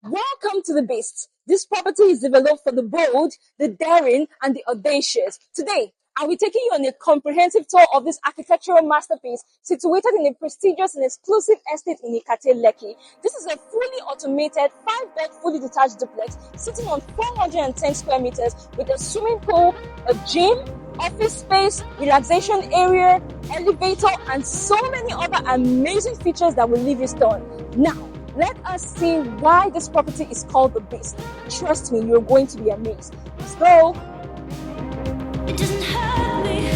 Welcome to the Beast. This property is developed for the bold, the daring, and the audacious. Today, I'll be taking you on a comprehensive tour of this architectural masterpiece situated in a prestigious and exclusive estate in Ikate, Lekki. This is a fully automated, 5-bed, fully detached duplex sitting on 410 square meters with a swimming pool, a gym, office space, relaxation area, elevator, and so many other amazing features that will leave you stunned. Now, let us see why this property is called the Beast. Trust me, you're going to be amazed. Let's go. It doesn't hurt me.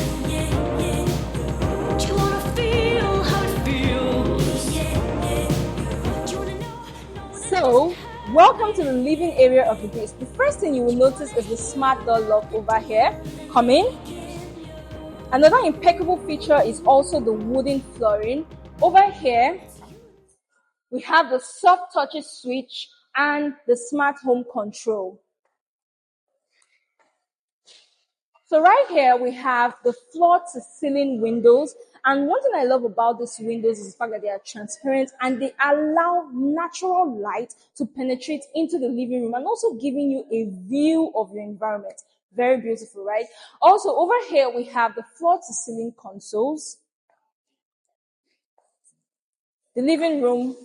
Do you wanna feel how it feels? Do you wanna know? So, welcome to the living area of the Beast. The first thing you will notice is the smart door lock over here. Come in. Another impeccable feature is also the wooden flooring. Over here, we have the soft touches switch and the smart home control. So right here, we have the floor-to-ceiling windows. And one thing I love about these windows is the fact that they are transparent and they allow natural light to penetrate into the living room and also giving you a view of your environment. Very beautiful, right? Also, over here, we have the floor-to-ceiling consoles. The living room,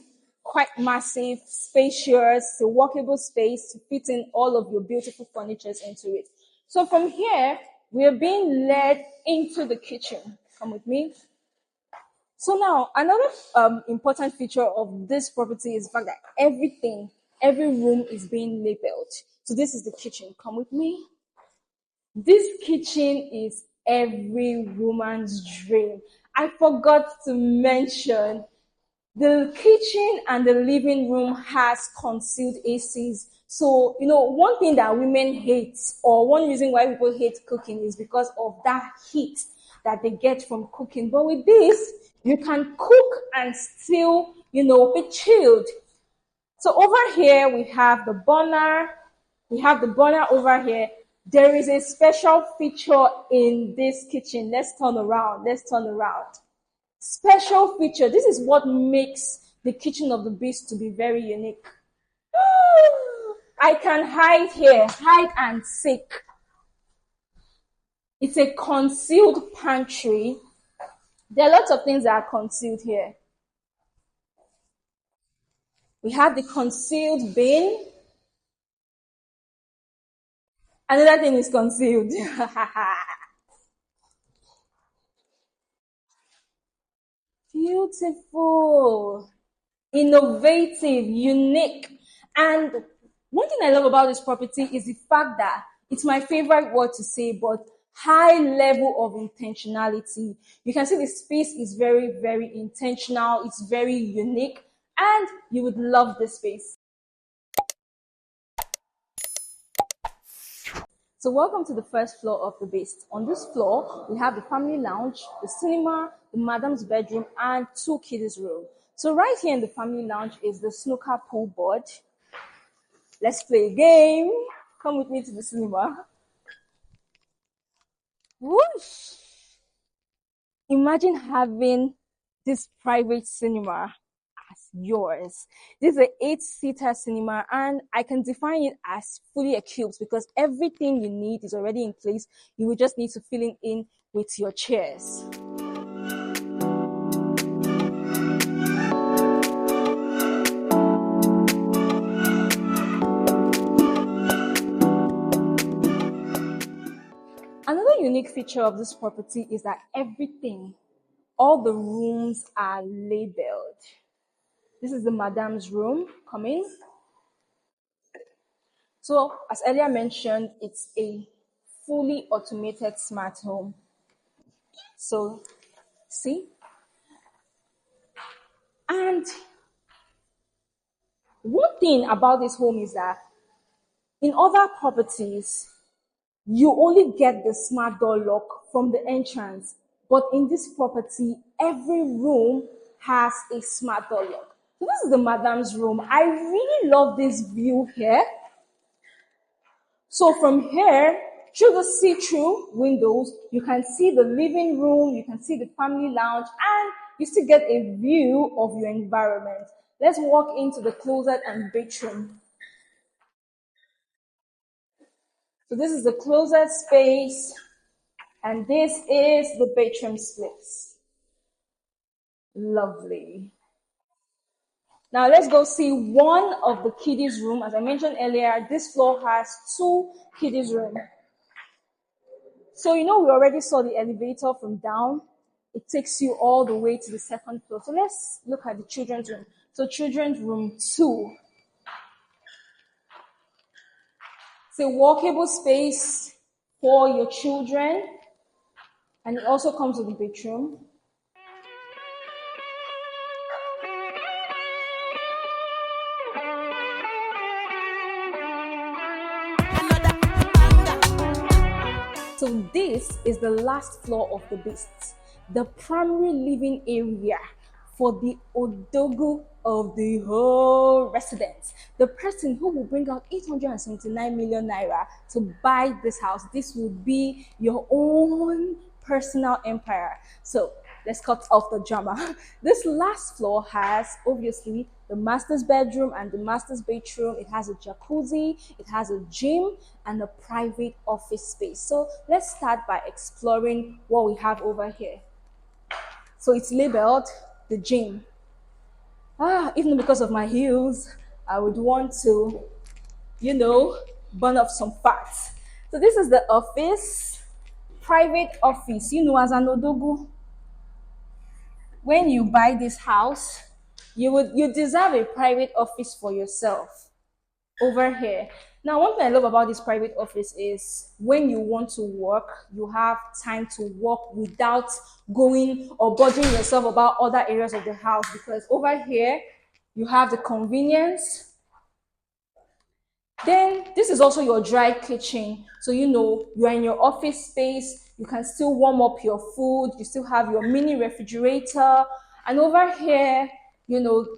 quite massive, spacious, a walkable space to fit in all of your beautiful furniture into it. So from here, we are being led into the kitchen. Come with me. So now, another important feature of this property is the fact that every room is being labeled. So this is the kitchen. Come with me. This kitchen is every woman's dream. I forgot to mention the kitchen and the living room has concealed ACs. So, one thing that women hate, or one reason why people hate cooking is because of that heat that they get from cooking. But with this, you can cook and still, be chilled. So over here, we have the burner. We have the burner over here. There is a special feature in this kitchen. Let's turn around. Special feature. This is what makes the kitchen of the Beast to be very unique. I can hide here, hide and seek. It's a concealed pantry. There are lots of things that are concealed here. We have the concealed bin. Another thing is concealed. Beautiful, innovative, unique. And one thing I love about this property is the fact that it's my favorite word to say, but high level of intentionality. You can see the space is very, very intentional. It's very unique, and you would love this space. So welcome to the first floor of the Beast. On this floor, we have the family lounge, the cinema, the madam's bedroom, and 2 kiddies' room. So right here in the family lounge is the snooker pool board. Let's play a game. Come with me to the cinema. Whoosh! Imagine having this private cinema as yours. This is an 8-seater cinema, and I can define it as fully equipped because everything you need is already in place. You will just need to fill it in with your chairs. Another unique feature of this property is that all the rooms are labeled. This is the madam's room. Come in. So, as earlier mentioned, it's a fully automated smart home. So, see? And one thing about this home is that in other properties, you only get the smart door lock from the entrance. But in this property, every room has a smart door lock. So this is the madam's room. I really love this view here. So from here, through the see-through windows, you can see the living room, you can see the family lounge, and you still get a view of your environment. Let's walk into the closet and bedroom. So this is the closet space, and this is the bedroom space. Lovely. Now let's go see one of the kiddies' room. As I mentioned earlier, this floor has two kiddies' room. So we already saw the elevator from down. It takes you all the way to the second floor. So let's look at the children's room. So children's room 2. It's a walkable space for your children, and it also comes with the bedroom. So this is the last floor of the beasts, the primary living area for the odogu of the whole residence. The person who will bring out 879 million naira to buy this house. This will be your own personal empire. So let's cut off the drama. This last floor has obviously the master's bedroom and the master's bedroom. It has a jacuzzi, it has a gym, and a private office space. So let's start by exploring what we have over here. So it's labeled the gym. Even because of my heels, I would want to, burn off some fats. So this is the office, private office. As an odogu, when you buy this house, you deserve a private office for yourself over here. Now, one thing I love about this private office is when you want to work, you have time to work without going or bothering yourself about other areas of the house, because over here you have the convenience. Then this is also your dry kitchen. So you are in your office space, you can still warm up your food, you still have your mini refrigerator. And over here, you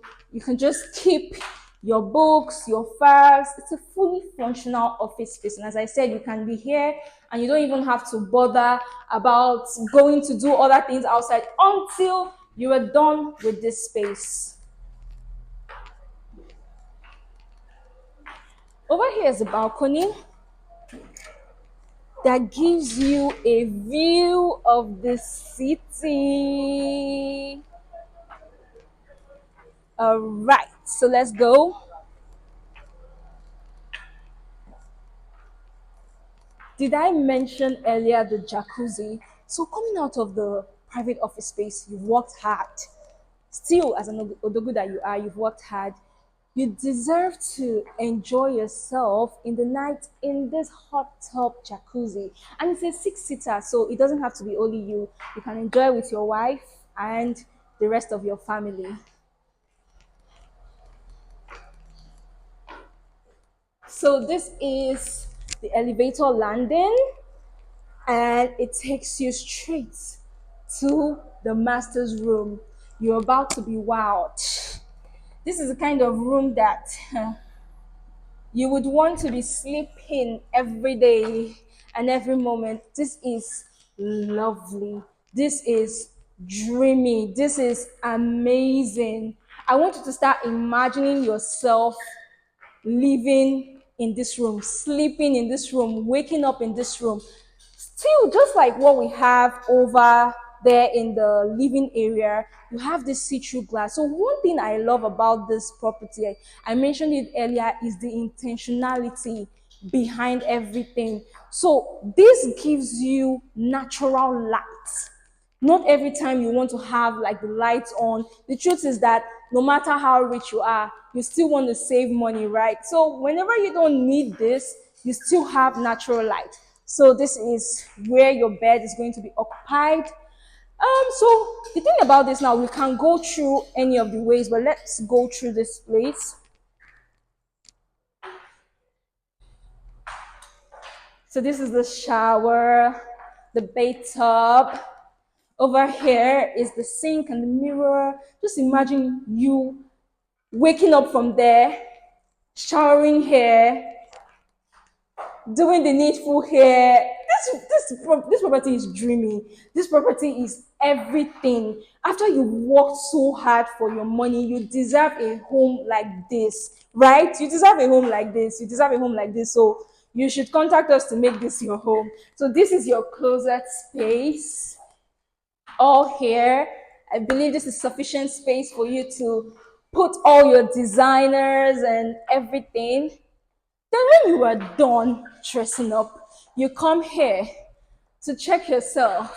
can just keep your books, your files. It's a fully functional office space. And as I said, you can be here and you don't even have to bother about going to do other things outside until you are done with this space. Over here is the balcony that gives you a view of the city. All right, so let's go. Did I mention earlier the jacuzzi? So coming out of the private office space, you've worked hard. Still, as an odogu that you are, you've worked hard. You deserve to enjoy yourself in the night in this hot tub jacuzzi. And it's a 6-seater, so it doesn't have to be only you. You can enjoy with your wife and the rest of your family. So this is the elevator landing, and it takes you straight to the master's room. You're about to be wowed. This is the kind of room that you would want to be sleeping every day and every moment. This is lovely. This is dreamy. This is amazing. I want you to start imagining yourself living in this room, sleeping in this room, waking up in this room. Still, just like what we have over there in the living area, you have this see-through glass. So one thing I love about this property, I mentioned it earlier, is the intentionality behind everything. So this gives you natural light. Not every time you want to have like the lights on. The truth is that no matter how rich you are, you still want to save money, right? So whenever you don't need this, you still have natural light. So this is where your bed is going to be occupied. So the thing about this now, we can go through any of the ways, but let's go through this place. So this is the shower, the bathtub. Over here is the sink and the mirror. Just imagine you waking up from there, showering here, doing the needful here. This property is dreamy. This property is everything. After you worked so hard for your money, you deserve a home like this, right? You deserve a home like this. You deserve a home like this. So you should contact us to make this your home. So this is your closet space all here. I believe this is sufficient space for you to put all your designers and everything. Then when you are done dressing up, you come here to check yourself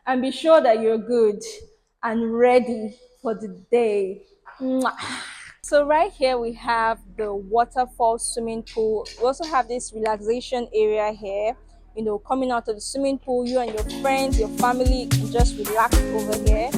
and be sure that you're good and ready for the day. Mwah. So right here we have the waterfall swimming pool. We also have this relaxation area here. You know, coming out of the swimming pool, you and your friends, your family can just relax over here.